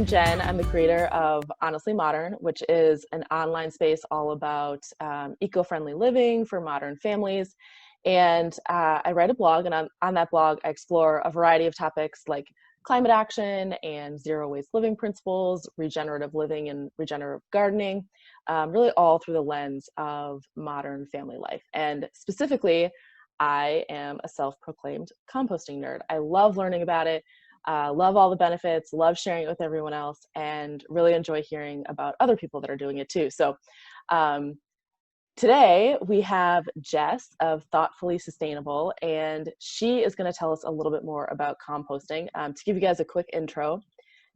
I'm Jen. I'm the creator of Honestly Modern, which is an online space all about eco-friendly living for modern families. And I write a blog, and on that blog, I explore a variety of topics like climate action and zero waste living principles, regenerative living and regenerative gardening, really all through the lens of modern family life. And specifically, I am a self-proclaimed composting nerd. I love learning about it. Love all the benefits, love sharing it with everyone else, and really enjoy hearing about other people that are doing it too. So today we have Jess of Thoughtfully Sustainable, and she is going to tell us a little bit more about composting. To give you guys a quick intro,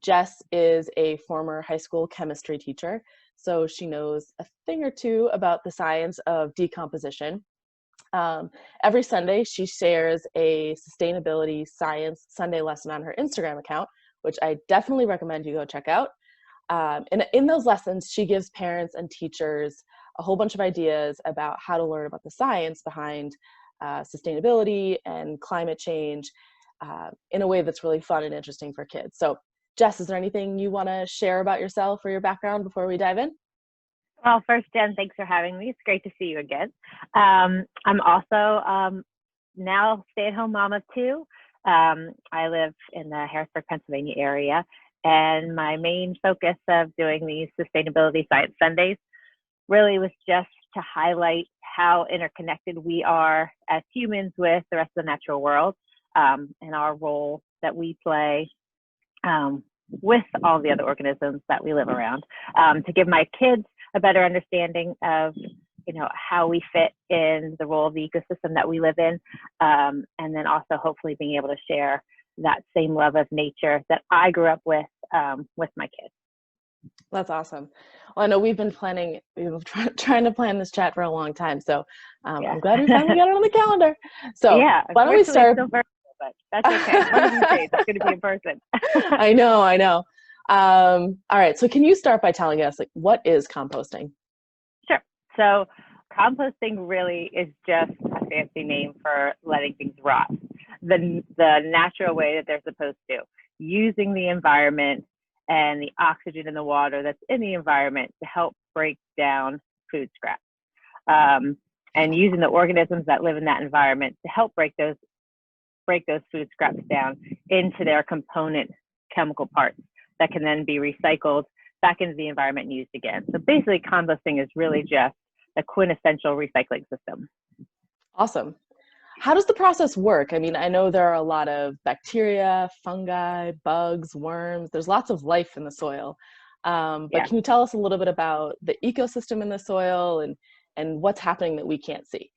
Jess is a former high school chemistry teacher, so she knows a thing or two about the science of decomposition. Every Sunday, she shares a sustainability science Sunday lesson on her Instagram account, which I definitely recommend you go check out. And in those lessons, she gives parents and teachers a whole bunch of ideas about how to learn about the science behind sustainability and climate change in a way that's really fun and interesting for kids. So, Jess, is there anything you want to share about yourself or your background before we dive in? Well, first, Jen, thanks for having me. It's great to see you again. I'm also now stay-at-home mom of two. I live in the Harrisburg, Pennsylvania area, and my main focus of doing these Sustainability Science Sundays really was just to highlight how interconnected we are as humans with the rest of the natural world, and our role that we play with all the other organisms that we live around, to give my kids a better understanding of, how we fit in the role of the ecosystem that we live in, and then also hopefully being able to share that same love of nature that I grew up with my kids. That's awesome. Well, I know we've been trying to plan this chat for a long time, so Yeah. I'm glad we finally got it on the calendar. So yeah, why don't we start? It's still virtual, but that's okay. One of these days it's going to be in person. I know. All right. So can you start by telling us, what is composting? Sure. So composting really is just a fancy name for letting things rot the natural way that they're supposed to, using the environment and the oxygen in the water that's in the environment to help break down food scraps, and using the organisms that live in that environment to help break those food scraps down into their component chemical parts that can then be recycled back into the environment and used again. So basically, composting is really just a quintessential recycling system. Awesome. How does the process work? I mean, I know there are a lot of bacteria, fungi, bugs, worms. There's lots of life in the soil. But Yeah. Can you tell us a little bit about the ecosystem in the soil and what's happening that we can't see?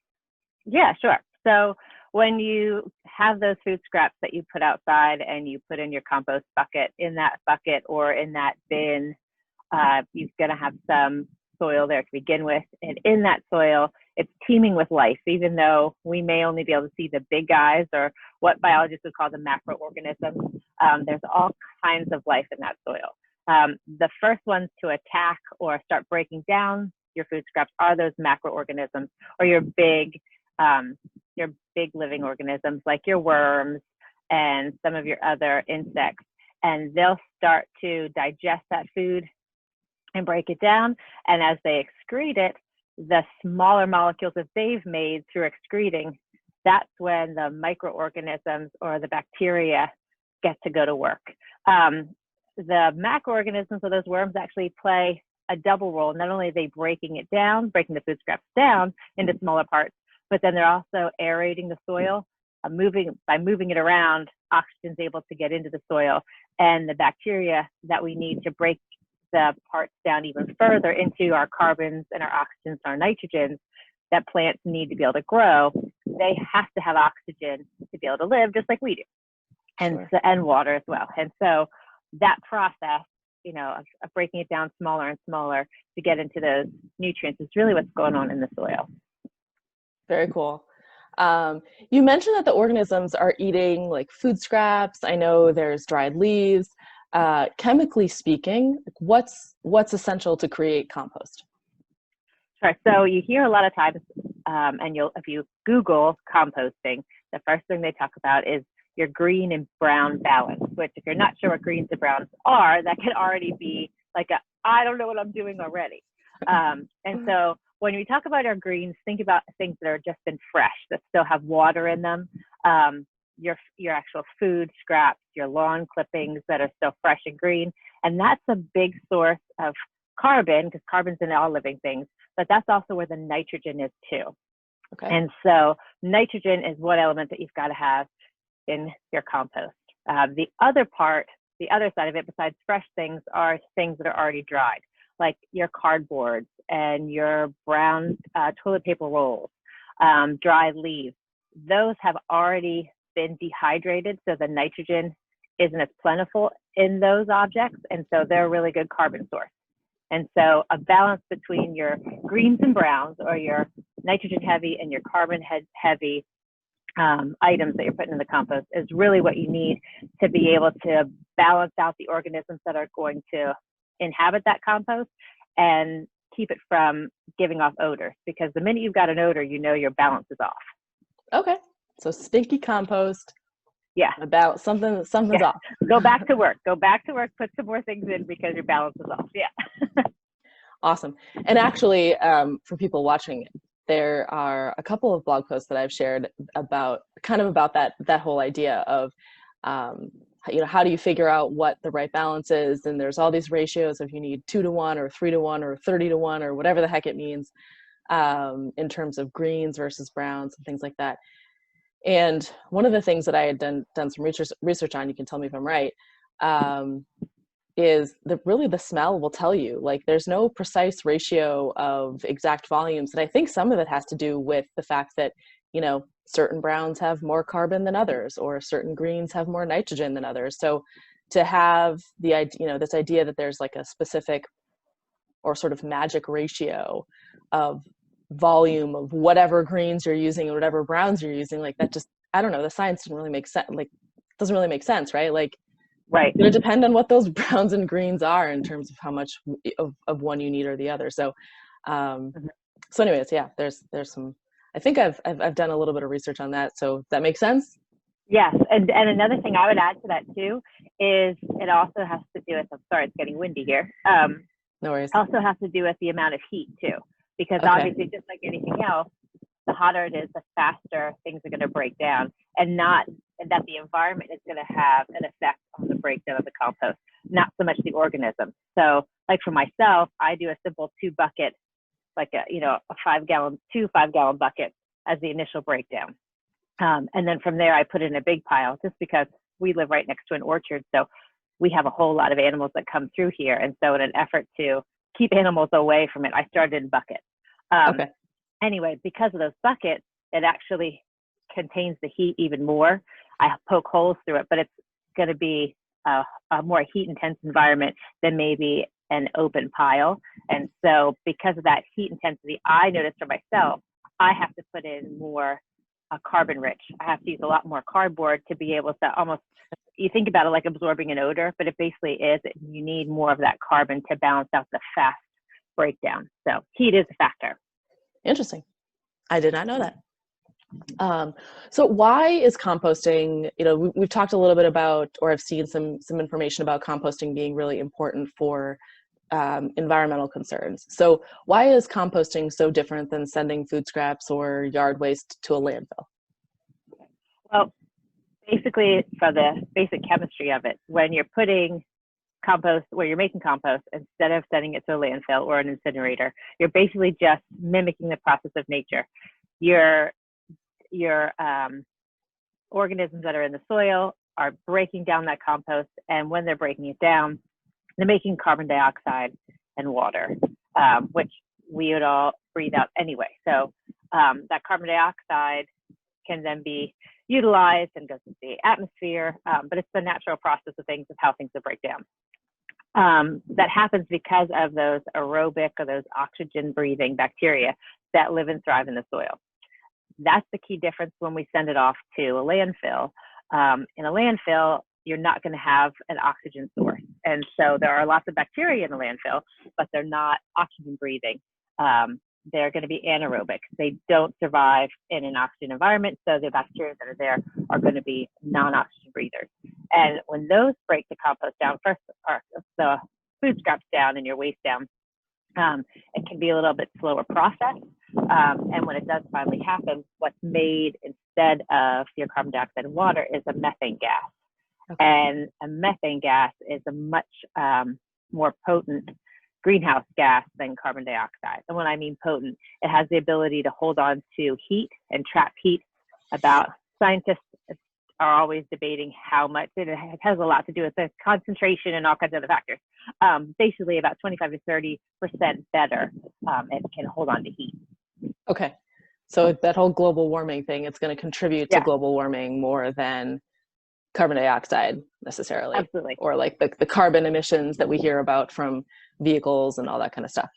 Yeah, sure. So when you have those food scraps that you put outside and you put in your compost bucket, in that bucket or in that bin, you're going to have some soil there to begin with. And in that soil, it's teeming with life, even though we may only be able to see the big guys, or what biologists would call the macroorganisms. There's all kinds of life in that soil. The first ones to attack or start breaking down your food scraps are those macroorganisms, or your big living organisms like your worms and some of your other insects. And they'll start to digest that food and break it down. And as they excrete it, the smaller molecules that they've made through excreting, that's when the microorganisms or the bacteria get to go to work. The macroorganisms, or those worms, actually play a double role. Not only are they breaking the food scraps down into smaller parts, but then they're also aerating the soil. By moving it around, oxygen is able to get into the soil, and the bacteria that we need to break the parts down even further into our carbons and our oxygens and our nitrogens that plants need to be able to grow, they have to have oxygen to be able to live, just like we do, and water as well. And so that process, of breaking it down smaller and smaller to get into those nutrients is really what's going on in the soil. Very cool. You mentioned that the organisms are eating food scraps. I know there's dried leaves. Chemically speaking, what's essential to create compost? Sure. So you hear a lot of times, and if you Google composting, the first thing they talk about is your green and brown balance, which if you're not sure what greens and browns are, that can already be like I don't know what I'm doing already. And so when we talk about our greens, think about things that are just been fresh, that still have water in them. Your actual food scraps, your lawn clippings that are still fresh and green. And that's a big source of carbon, because carbon's in all living things, but that's also where the nitrogen is too. Okay. And so nitrogen is one element that you've got to have in your compost. The other side of it, besides fresh things, are things that are already dried, like your cardboards and your brown toilet paper rolls, dried leaves. Those have already been dehydrated, so the nitrogen isn't as plentiful in those objects, and so they're a really good carbon source. And so a balance between your greens and browns, or your nitrogen heavy and your carbon heavy items that you're putting in the compost, is really what you need to be able to balance out the organisms that are going to inhabit that compost and keep it from giving off odors. Because the minute you've got an odor, you know your balance is off. Okay. So stinky compost. Yeah. About something's off. Go back to work. Put some more things in because your balance is off. Yeah. Awesome. And actually, for people watching, there are a couple of blog posts that I've shared about that whole idea of, how do you figure out what the right balance is? And there's all these ratios of you need 2-to-1 or 3-to-1 or 30-to-1 or whatever the heck it means, in terms of greens versus browns and things like that. And one of the things that I had done some research on, you can tell me if I'm right, is really the smell will tell you. Like, there's no precise ratio of exact volumes. And I think some of it has to do with the fact that, certain browns have more carbon than others, or certain greens have more nitrogen than others. So to have this idea that there's like a specific or sort of magic ratio of volume of whatever greens you're using and whatever browns you're using, like, that just, I don't know, the science didn't really make sense. Like, doesn't really make sense, right? Like, right. It's going to depend on what those browns and greens are in terms of how much of one you need or the other. So, so anyways, yeah, there's some, I think I've done a little bit of research on that. So that makes sense. Yes. And another thing I would add to that too, is it also has to do with, I'm sorry, it's getting windy here. No worries. Also has to do with the amount of heat too, because Okay. obviously, just like anything else, the hotter it is, the faster things are going to break down, and that the environment is going to have an effect on the breakdown of the compost, not so much the organism. So like for myself, I do a simple 2-bucket, like a 5-gallon buckets as the initial breakdown. And then from there, I put it in a big pile, just because we live right next to an orchard. So we have a whole lot of animals that come through here. And so in an effort to keep animals away from it, I started in buckets. Okay. Anyway, because of those buckets, it actually contains the heat even more. I poke holes through it, but it's going to be a more heat intense environment than maybe an open pile. And so because of that heat intensity, I noticed for myself, I have to put in more carbon rich. I have to use a lot more cardboard to be able to almost, you think about it like absorbing an odor, but it basically is, you need more of that carbon to balance out the fast breakdown. So heat is a factor. Interesting. I did not know that. So why is composting, we've talked a little bit about, or I've seen some information about composting being really important for environmental concerns. So why is composting so different than sending food scraps or yard waste to a landfill? Well, basically, for the basic chemistry of it, when you're putting compost, where you're making compost, instead of sending it to a landfill or an incinerator, you're basically just mimicking the process of nature. Your organisms that are in the soil are breaking down that compost, and when they're breaking it down, they're making carbon dioxide and water, which we would all breathe out anyway. So that carbon dioxide can then be utilized and goes into the atmosphere, but it's the natural process of things, of how things will break down. That happens because of those aerobic, or those oxygen breathing bacteria that live and thrive in the soil. That's the key difference when we send it off to a landfill. In a landfill, you're not going to have an oxygen source. And so there are lots of bacteria in the landfill, but they're not oxygen breathing. they're going to be anaerobic. They don't survive in an oxygen environment, so the bacteria that are there are going to be non-oxygen breathers. And when those break the compost down, first, or the food scraps down and your waste down, it can be a little bit slower process. And when it does finally happen, what's made instead of your carbon dioxide and water is a methane gas. Okay. And a methane gas is a much more potent greenhouse gas than carbon dioxide. And when I mean potent, it has the ability to hold on to heat and trap heat. Scientists are always debating how much. It has a lot to do with the concentration and all kinds of other factors. Basically about 25 to 30% better, it can hold on to heat. Okay. So that whole global warming thing, it's going to contribute to global warming more than carbon dioxide necessarily. Absolutely. Or like the carbon emissions that we hear about from vehicles and all that kind of stuff.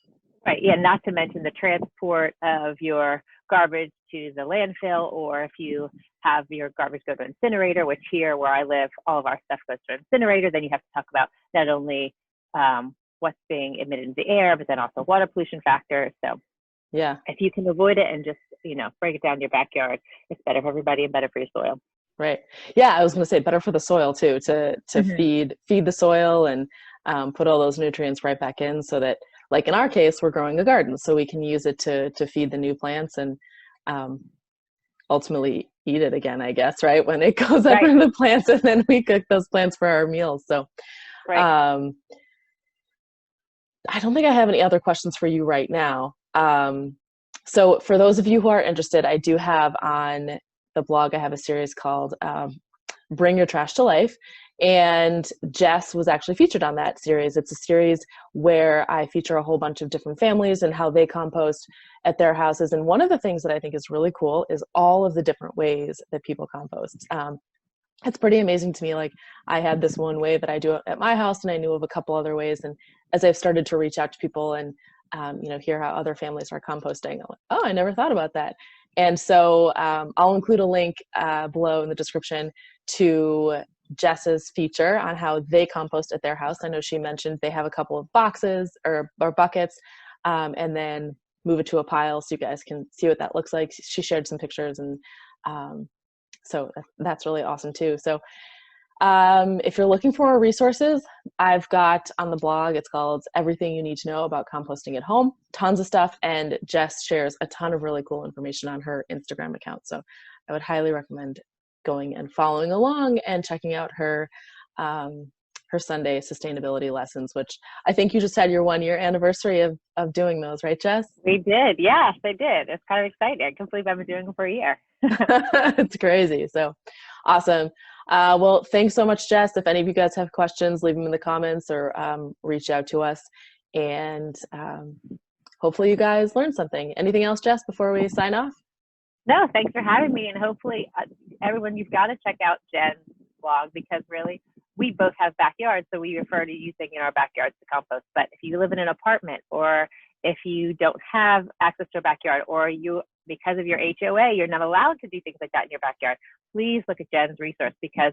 Right. Yeah. Not to mention the transport of your garbage to the landfill, or if you have your garbage go to an incinerator, which here where I live, all of our stuff goes to an incinerator, then you have to talk about not only what's being emitted into the air, but then also water pollution factors. So yeah, if you can avoid it and just, break it down in your backyard, it's better for everybody and better for your soil. Right. Yeah, I was going to say better for the soil too, to feed the soil and put all those nutrients right back in, so that, like in our case, we're growing a garden, so we can use it to feed the new plants and ultimately eat it again, I guess, right? When it goes up in the plants, and then we cook those plants for our meals. So I don't think I have any other questions for you right now. So for those of you who are interested, I do have on the blog, I have a series called Bring Your Trash to Life. And Jess was actually featured on that series. It's a series where I feature a whole bunch of different families and how they compost at their houses. And one of the things that I think is really cool is all of the different ways that people compost. It's pretty amazing to me. Like, I had this one way that I do at my house, and I knew of a couple other ways. And as I've started to reach out to people and hear how other families are composting, I'm like, oh, I never thought about that. And so I'll include a link below in the description to Jess's feature on how they compost at their house. I know she mentioned they have a couple of boxes or buckets, and then move it to a pile so you guys can see what that looks like. She shared some pictures, and so that's really awesome too. So if you're looking for more resources, I've got on the blog, it's called Everything You Need to Know About Composting at Home. Tons of stuff, and Jess shares a ton of really cool information on her Instagram account. So I would highly recommend going and following along and checking out her Sunday sustainability lessons, which I think you just had your 1-year anniversary of doing those, right, Jess? We did. Yes, I did. It's kind of exciting. I can't believe I've been doing them for a year. It's crazy. So awesome. Well, thanks so much, Jess. If any of you guys have questions, leave them in the comments or reach out to us. And hopefully you guys learned something. Anything else, Jess, before we sign off? No, thanks for having me. And hopefully everyone, you've got to check out Jen's blog, because really we both have backyards. So we refer to using in our backyards to compost. But if you live in an apartment, or if you don't have access to a backyard, or because of your HOA, you're not allowed to do things like that in your backyard, please look at Jen's resource, because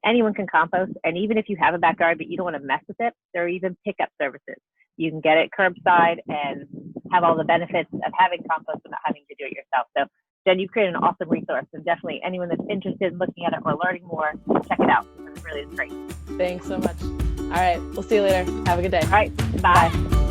anyone can compost. And even if you have a backyard but you don't want to mess with it, there are even pickup services. You can get it curbside and have all the benefits of having compost without having to do it yourself. So Jen, you've created an awesome resource, and definitely anyone that's interested in looking at it or learning more, check it out. It really is great. Thanks so much. All right, we'll see you later. Have a good day. All right, bye.